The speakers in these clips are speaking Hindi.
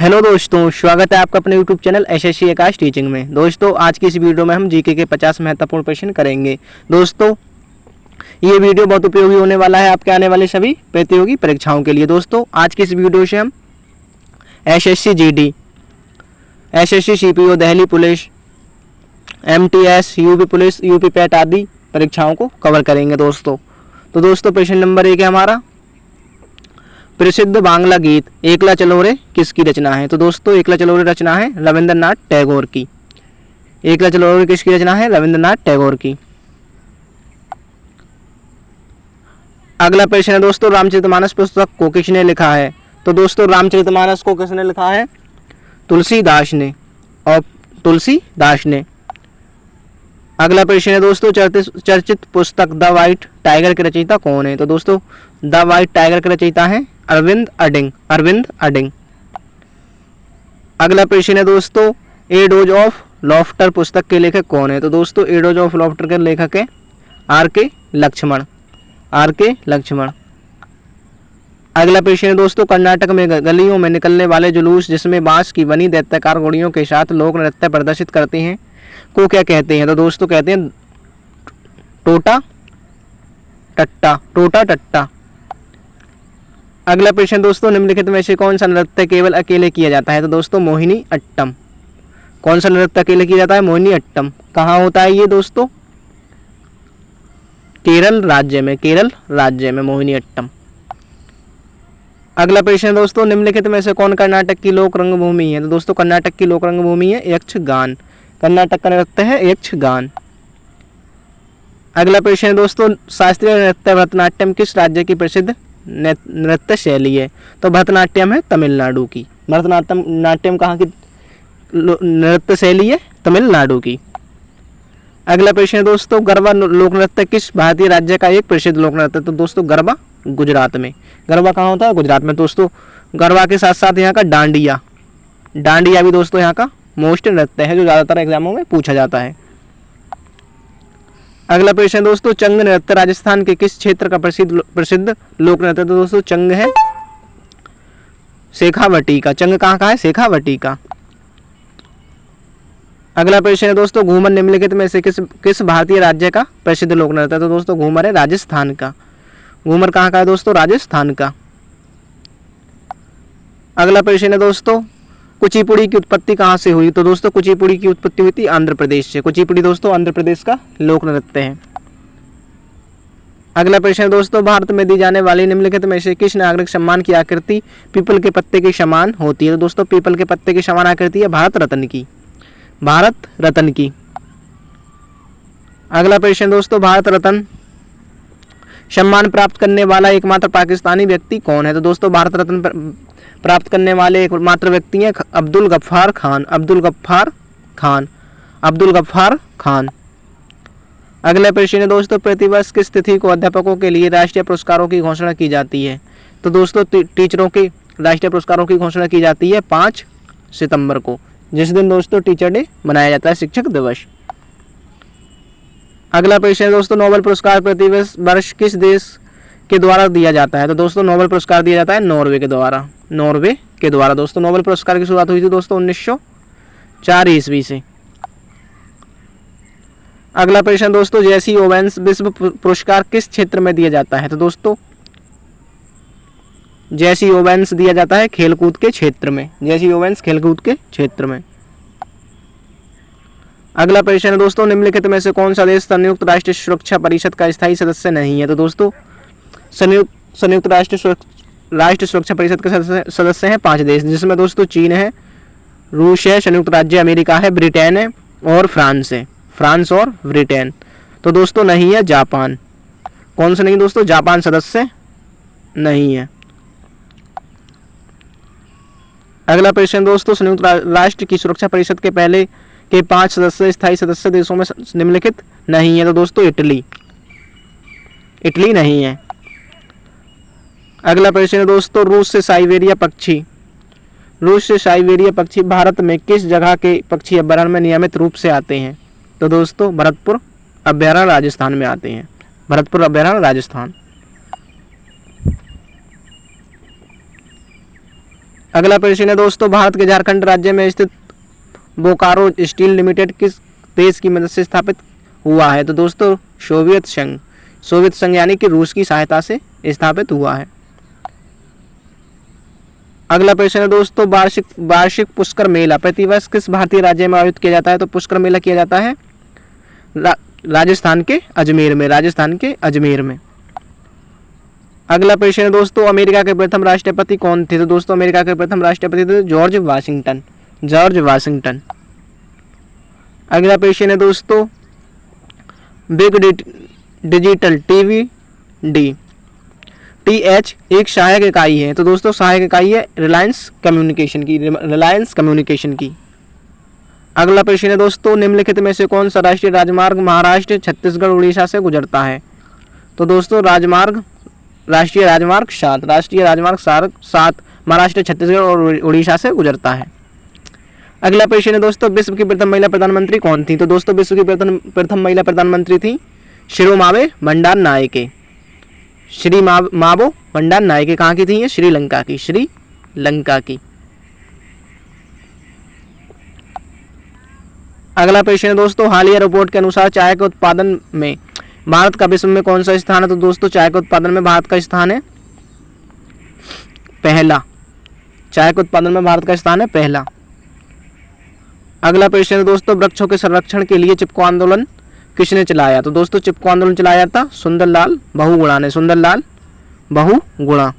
हेलो दोस्तों, स्वागत है आपका अपने यूट्यूब चैनल एसएससी आकाश टीचिंग में। दोस्तों, आज की इस वीडियो में हम जीके के 50 महत्वपूर्ण प्रश्न करेंगे। दोस्तों, ये वीडियो बहुत उपयोगी होने वाला है आपके आने वाले सभी प्रतियोगी परीक्षाओं के लिए। दोस्तों, आज की इस वीडियो से हम SSC GD, SSC CPO, Delhi police, MTS, UP police, UP PAT आदि परीक्षाओं को कवर करेंगे। दोस्तों, प्रश्न नंबर 1 है हमारा, प्रसिद्ध बांग्ला गीत एकला चलो रे किसकी रचना है? तो दोस्तों, एकला चलो रे रचना है रविंद्रनाथ टैगोर की। एकला चलो रे किसकी रचना है? रविंद्रनाथ टैगोर की। अगला प्रश्न है दोस्तों, रामचरितमानस पुस्तक को किसने लिखा है? तो दोस्तों, रामचरितमानस को किसने लिखा है? तुलसीदास ने। अगला प्रश्न है दोस्तों, चर्चित पुस्तक द व्हाइट टाइगर के रचयिता कौन है? तो दोस्तों, द व्हाइट टाइगर के रचयिता है अरविंद अडिंग। अगला प्रश्न है दोस्तों, ए डोज ऑफ लॉफ्टर पुस्तक के लेखक कौन है? तो दोस्तों, ए डोज ऑफ लॉफ्टर के लेखक है आर के लक्ष्मण। अगला प्रश्न है दोस्तों, कर्नाटक में गलियों में निकलने वाले जुलूस जिसमें बांस की बनी दैत्याकार घोड़ियों के साथ लोक नृत्य प्रदर्शित करते हैं को क्या कहते हैं? तो दोस्तों, कहते हैं टोटा टट्टा। अगला प्रश्न दोस्तों, निम्नलिखित में से कौन सा नृत्य केवल अकेले किया जाता है? तो दोस्तों, मोहिनी अट्टम। कौन सा नृत्य अकेले किया जाता है? मोहिनी अट्टम। कहाँ होता है ये दोस्तों? केरल राज्य में मोहिनी अट्टम। अगला प्रश्न दोस्तों, निम्नलिखित में से कौन कर्नाटक की लोक रंगभूमि है? तो दोस्तों, कर्नाटक की लोक रंगभूमि है यक्षगान। कर्नाटक का नृत्य है यक्षगान। अगला प्रश्न है दोस्तों, शास्त्रीय नृत्य भरतनाट्यम किस राज्य की प्रसिद्ध नृत्य शैली है? तो भरतनाट्यम है तमिलनाडु की। भरतनाट्यम कहाँ की नृत्य शैली है? तमिलनाडु की। अगला प्रश्न है दोस्तों, गरबा लोक नृत्य किस भारतीय राज्य का एक प्रसिद्ध लोक नृत्य? तो दोस्तों, गरबा गुजरात में। गरबा कहाँ होता है? गुजरात में। दोस्तों, गरबा के साथ साथ यहाँ का डांडिया भी दोस्तों यहाँ का मोस्ट नृत्य है जो ज़्यादातर एग्जामों में पूछा जाता है। अगला प्रश्न है दोस्तों, चंग नृत्य राजस्थान के किस क्षेत्र का प्रसिद्ध लोक नृत्य? तो दोस्तों, चंग है शेखावटी का। चंग कहाँ का है? शेखावटी का। अगला प्रश्न है दोस्तों, घूमर निम्नलिखित में से किस भारतीय राज्य का प्रसिद्ध लोक नृत्य है? तो दोस्तों, घूमर है राजस्थान का। घूमर कहाँ का है दोस्तों? राजस्थान का। अगला प्रश्न है दोस्तों, कुचिपुड़ी की उत्पत्ति कहाँ से हुई? तो दोस्तों, कुचिपुड़ी की उत्पत्ति हुई थी आंध्र प्रदेश से। कुचिपुड़ी दोस्तों आंध्र प्रदेश का लोक नृत्य है। अगला प्रश्न है दोस्तों, भारत में दी जाने वाली निम्नलिखित में से किस नागरिक सम्मान की आकृति पीपल के पत्ते के समान होती है? तो दोस्तों, पीपल के पत्ते के समान आकृति है भारत रत्न की। अगला प्रश्न दोस्तों, भारत रत्न सम्मान प्राप्त करने वाला एकमात्र पाकिस्तानी व्यक्ति कौन है? तो दोस्तों, भारत रत्न प्राप्त करने वाले एकमात्र व्यक्ति हैं अब्दुल गफ्फार खान। अगला प्रश्न है दोस्तों, प्रतिवर्ष किस तिथि को अध्यापकों के लिए राष्ट्रीय पुरस्कारों की घोषणा की जाती है? तो दोस्तों, टीचरों के राष्ट्रीय पुरस्कारों की घोषणा की जाती है 5 सितंबर को, जिस दिन दोस्तों टीचर डे मनाया जाता है, शिक्षक दिवस। अगला प्रश्न है दोस्तों, नोबेल पुरस्कार प्रतिवर्ष किस देश के द्वारा दिया जाता है? तो दोस्तों, नोबेल पुरस्कार दिया जाता है नॉर्वे के द्वारा। दोस्तों, नोबेल पुरस्कार की शुरुआत हुई थी दोस्तों 1904 ईस्वी से। अगला प्रश्न दोस्तों, जेसी ओवेन्स विश्व पुरस्कार किस क्षेत्र में दिया जाता है? तो दोस्तों, जेसी ओवेन्स दिया जाता है खेलकूद के क्षेत्र में। अगला प्रश्न है दोस्तों, निम्नलिखित में से कौन सा देश संयुक्त राष्ट्र सुरक्षा परिषद का स्थायी सदस्य नहीं है? तो दोस्तों, संयुक्त राष्ट्र सुरक्षा परिषद के सदस्य हैं 5 देश, जिसमें दोस्तों चीन है, रूस है, संयुक्त राज्य अमेरिका है, ब्रिटेन है और फ्रांस और ब्रिटेन। तो दोस्तों, नहीं है जापान। कौन सा नहीं दोस्तों? जापान सदस्य नहीं है। अगला प्रश्न दोस्तों, संयुक्त राष्ट्र की सुरक्षा परिषद के पहले के 5 स्थायी सदस्य देशों में निम्नलिखित नहीं है। तो दोस्तों, इटली नहीं है। अगला प्रश्न है दोस्तों, रूस से साइबेरिया पक्षी भारत में किस जगह के पक्षी अभ्यारण्य में नियमित रूप से आते हैं? तो दोस्तों, भरतपुर अभ्यारण्य राजस्थान में आते हैं। अगला प्रश्न है दोस्तों, भारत के झारखंड राज्य में स्थित बोकारो स्टील लिमिटेड किस देश की मदद से स्थापित हुआ है? तो दोस्तों सोवियत संघ यानी कि रूस की सहायता से स्थापित हुआ है। अगला प्रश्न है दोस्तों, वार्षिक पुष्कर मेला प्रतिवर्ष किस भारतीय राज्य में आयोजित किया जाता है? तो पुष्कर मेला किया जाता है राजस्थान के अजमेर में। अगला प्रश्न है दोस्तों, अमेरिका के प्रथम राष्ट्रपति कौन थे? तो दोस्तों अमेरिका के प्रथम राष्ट्रपति थे जॉर्ज वाशिंगटन। अगला प्रश्न है दोस्तों, बिग डिजिटल टीवी TH एक सहायक इकाई है। तो दोस्तों सहायक इकाई है रिलायंस कम्युनिकेशन की। अगला प्रश्न है दोस्तों, निम्नलिखित में से कौन सा राष्ट्रीय राजमार्ग महाराष्ट्र, छत्तीसगढ़, उड़ीसा से गुजरता है? तो दोस्तों राष्ट्रीय राजमार्ग 7 महाराष्ट्र, छत्तीसगढ़ और उड़ीसा से गुजरता है। अगला प्रश्न है दोस्तों, विश्व की प्रथम महिला प्रधानमंत्री कौन थी? तो दोस्तों विश्व की प्रथम महिला प्रधानमंत्री थी शिरोमावे भंडारनायके। मावो भंडारनायके कहाँ की थी? ये श्रीलंका की। अगला प्रश्न है दोस्तों, हालिया रिपोर्ट के अनुसार चाय के उत्पादन में भारत का विश्व में कौन सा स्थान है? तो दोस्तों चाय के उत्पादन में भारत का स्थान है पहला। अगला प्रश्न है दोस्तों, वृक्षों के संरक्षण के लिए चिपको आंदोलन किसने चलाया? तो दोस्तों चिपको आंदोलन चलाया था सुंदरलाल बहुगुणा।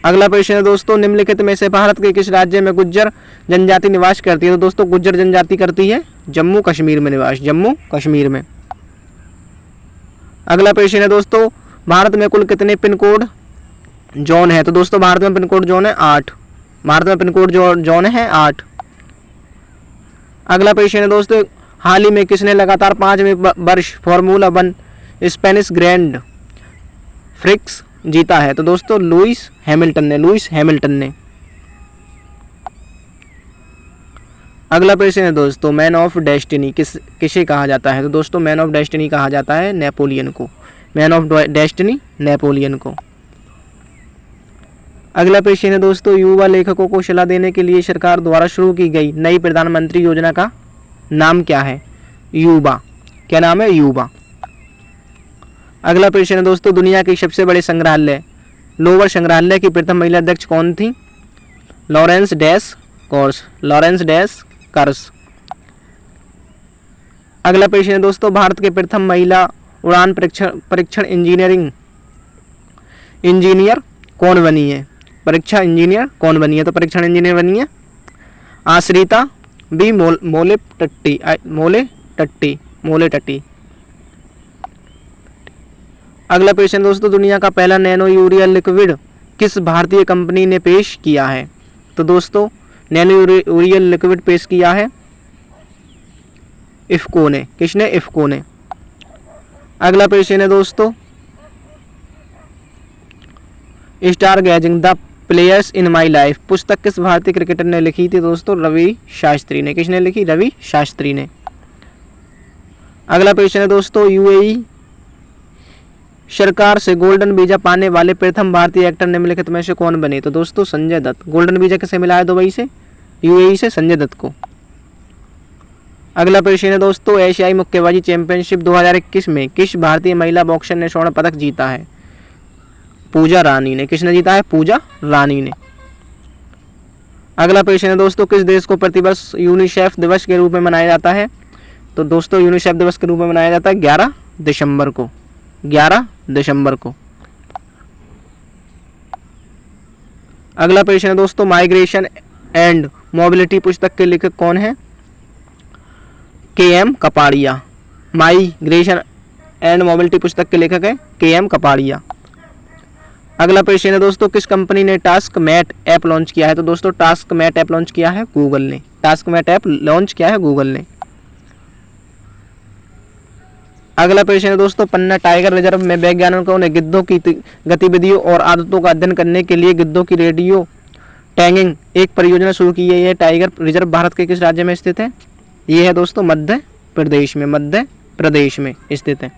अगला प्रश्न है दोस्तों, निम्नलिखित में से भारत के किस राज्य में गुज्जर जनजाति निवास करती है? तो दोस्तों गुज्जर जनजाति करती है जम्मू कश्मीर में। अगला प्रश्न है दोस्तों, भारत में कुल कितने पिन कोड जोन है? तो दोस्तों भारत में पिन कोड जोन है 8। अगला प्रश्न है दोस्तों, हाल ही में किसने लगातार 5वें वर्ष फॉर्मूला 1 स्पेनिश ग्रैंड प्रिक्स जीता है? तो दोस्तों लुइस हैमिल्टन ने। अगला प्रश्न है दोस्तों, मैन ऑफ डेस्टिनी किसे कहा जाता है? तो दोस्तों मैन ऑफ डेस्टिनी कहा जाता है नेपोलियन को। अगला प्रश्न है दोस्तों, युवा लेखकों को सलाह देने के लिए सरकार द्वारा शुरू की गई नई प्रधानमंत्री योजना का नाम क्या है? युवा। क्या नाम है? युवा। अगला प्रश्न है दोस्तों, दुनिया के सबसे बड़े संग्रहालय लोवर संग्रहालय की प्रथम महिला अध्यक्ष कौन थी? लॉरेंस कर्स। अगला प्रश्न है दोस्तों, भारत के प्रथम महिला उड़ान परीक्षण इंजीनियर कौन बनी है? तो परीक्षण इंजीनियर बनी है आश्रिता बी मोले टट्टी। अगला प्रश्न दोस्तों, दुनिया का पहला नैनो यूरिया लिक्विड किस भारतीय कंपनी ने पेश किया है? तो दोस्तों नैनो यूरिया लिक्विड पेश किया है इफ्को ने। किसने? इफ्को ने। अगला प्रश्न है दोस्तों, star gazing the players in my life पुस्तक किस भारतीय क्रिकेटर ने लिखी थी? दोस्तों रवि शास्त्री ने। किसने लिखी? रवि शास्त्री ने। अगला प्रश्न है दोस्तों, यूएई सरकार से गोल्डन वीजा पाने वाले प्रथम भारतीय एक्टर निम्नलिखित में से कौन बने? तो दोस्तों संजय दत्त। गोल्डन वीजा किसे मिला है? दुबई से, यूएई से संजय दत्त को। अगला प्रश्न है दोस्तों, एशियाई मुक्केबाजी चैंपियनशिप 2021 में किस भारतीय महिला बॉक्सर ने स्वर्ण पदक जीता है? पूजा रानी ने। किसने जीता है? पूजा रानी ने। अगला प्रश्न है दोस्तों, किस देश को प्रतिवर्ष यूनिसेफ दिवस के रूप में मनाया जाता है? तो दोस्तों यूनिसेफ दिवस के रूप में मनाया जाता है 11 दिसंबर को। अगला प्रश्न है दोस्तों, माइग्रेशन एंड मोबिलिटी पुस्तक के लेखक कौन है? KM Kapadia. Migration and mobility पुस्तक के लेखक है KM कपाड़िया। अगला प्रश्न है दोस्तों, किस कंपनी ने टास्क मैट ऐप लॉन्च किया है? तो दोस्तों टास्क मैट ऐप लॉन्च किया है गूगल ने। अगला प्रश्न है दोस्तों, पन्ना टाइगर रिजर्व में वैज्ञानिकों ने गिद्धों की गतिविधियों और आदतों का अध्ययन करने के लिए गिद्धों की रेडियो टैगिंग एक परियोजना शुरू की है। यह टाइगर रिजर्व भारत के किस राज्य में स्थित है? ये है दोस्तों मध्य प्रदेश में स्थित है।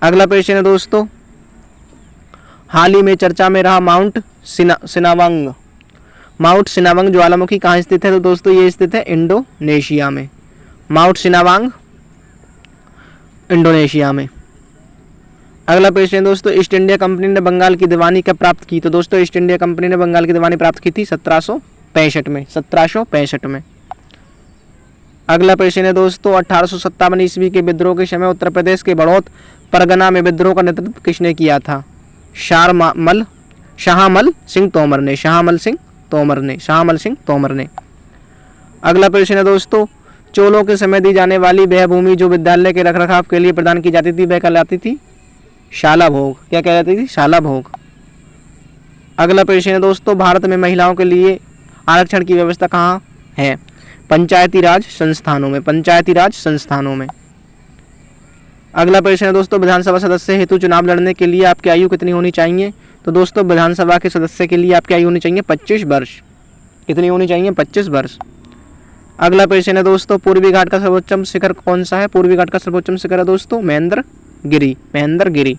अगला प्रश्न है दोस्तों, हाल ही में चर्चा में रहा माउंट सिनावांग। माउंट सिनावांग ज्वालामुखी कहाँ स्थित है? तो दोस्तों ये स्थित है इंडोनेशिया में। माउंट सिनावांग इंडोनेशिया में। अगला प्रश्न है दोस्तों, ईस्ट इंडिया कंपनी ने बंगाल की दीवानी कब प्राप्त की? तो दोस्तों ईस्ट इंडिया कंपनी ने बंगाल की दीवानी प्राप्त की थी 1765 में। 1765 में। अगला प्रश्न है दोस्तों, 1857 ईस्वी के विद्रोह के समय उत्तर प्रदेश के बड़ौत परगना में विद्रोह का नेतृत्व किसने किया था? शाहमल सिंह तोमर ने। शाहमल सिंह तोमर ने। अगला प्रश्न है दोस्तों, चोलों के समय दी जाने वाली वह भूमि जो विद्यालय के रखरखाव के लिए प्रदान की जाती थी वह कहलाती थी शाला भोग। क्या कहलाती थी? शाला भोग। अगला प्रश्न है दोस्तों, भारत में महिलाओं के लिए आरक्षण की व्यवस्था कहाँ है? पंचायती राज संस्थानों में। पंचायती राज संस्थानों में। अगला प्रश्न है दोस्तों, विधानसभा सदस्य हेतु चुनाव लड़ने के लिए आपकी आयु कितनी होनी चाहिए? तो दोस्तों विधानसभा के सदस्य के लिए आपकी आयु होनी चाहिए 25 वर्ष। कितनी होनी चाहिए? 25 वर्ष। अगला प्रश्न है दोस्तों, पूर्वी घाट का सर्वोच्च शिखर कौन सा है? पूर्वी घाट का सर्वोच्च शिखर है दोस्तों महेंद्रगिरी।